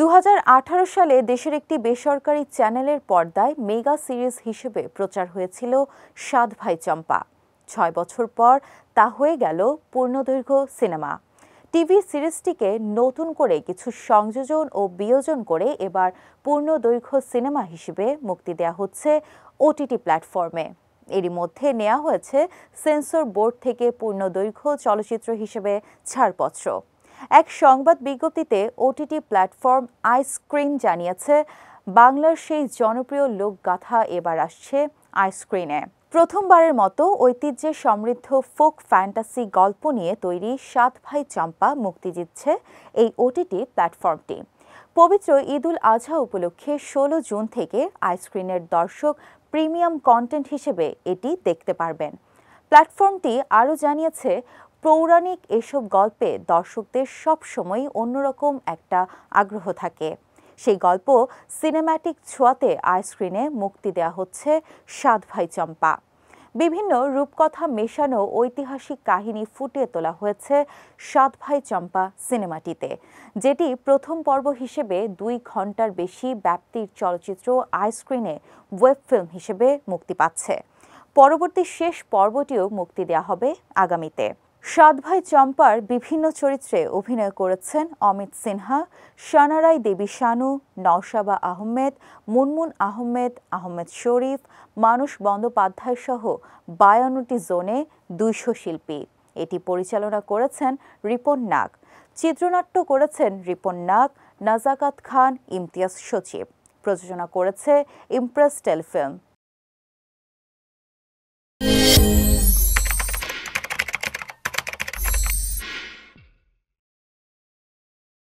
২০১৮ সালে দেশের একটি বেসরকারি চ্যানেলের পর্দায় মেগা সিরিজ হিসেবে প্রচার হয়েছিল সাত ভাই চম্পা। ৬ বছর পর তা হয়ে গেল পূর্ণদৈর্ঘ্য সিনেমা। টিভি সিরিজটিকে নতুন করে কিছু সংযোজন ও বিয়োজন করে এবার পূর্ণদৈর্ঘ্য সিনেমা হিসেবে মুক্তি দেওয়া হচ্ছে ওটিটি প্ল্যাটফর্মে। এরই মধ্যে নেওয়া হয়েছে সেন্সর বোর্ড থেকে পূর্ণদৈর্ঘ্য চলচ্চিত্র হিসেবে ছাড়পত্র। এক সংবাদ বিজ্ঞপ্তিতে ওটিটি প্ল্যাটফর্ম আইস্ক্রিন জানিয়েছে, বাংলার সেই জনপ্রিয় লোকগাথা এবার আসছে আইস্ক্রিনে। প্রথমবারের মতো ঐতিহ্যে সমৃদ্ধ ফোক ফ্যান্টাসি গল্প নিয়ে তৈরি সাত ভাই চম্পা মুক্তি দিচ্ছে এই ওটিটি প্ল্যাটফর্মটি। পবিত্র ঈদুল আজহা উপলক্ষে ১৬ জুন থেকে আইস্ক্রিনের দর্শক প্রিমিয়াম কন্টেন্ট হিসেবে এটি দেখতে পারবেন। প্ল্যাটফর্মটি আরও জানিয়েছে, পৌরাণিক এসব গল্পে দর্শকদের সবসময় অন্যরকম একটা আগ্রহ থাকে। সেই গল্প সিনেম্যাটিক ছোঁয়াতে আইস্ক্রিনে মুক্তি দেওয়া হচ্ছে সাত ভাই চম্পা। বিভিন্ন রূপকথা মেশানো ঐতিহাসিক কাহিনী ফুটিয়ে তোলা হয়েছে সাত ভাই চম্পা সিনেমাটিতে, যেটি প্রথম পর্ব হিসেবে ২ ঘন্টার বেশি ব্যাপ্তির চলচ্চিত্র আইস্ক্রিনে ওয়েব ফিল্ম হিসেবে মুক্তি পাচ্ছে। পরবর্তী শেষ পর্বটিও মুক্তি দেওয়া হবে আগামীতে। সাত ভাই চম্পার বিভিন্ন চরিত্রে অভিনয় করেছেন অমিত সিনহা, সানারাই দেবী শানু, নওশাবা আহমেদ, মুনমুন আহমেদ, আহমেদ শরীফ, মানস বন্দ্যোপাধ্যায় সহ ৫২টি জোনে ২০০ শিল্পী। এটি পরিচালনা করেছেন রিপন নাগ। চিত্রনাট্য করেছেন রিপন নাগ, নাজাকাত খান, ইমতিয়াজ সচিব। প্রযোজনা করেছে ইমপ্রেস টেলিফিল্ম।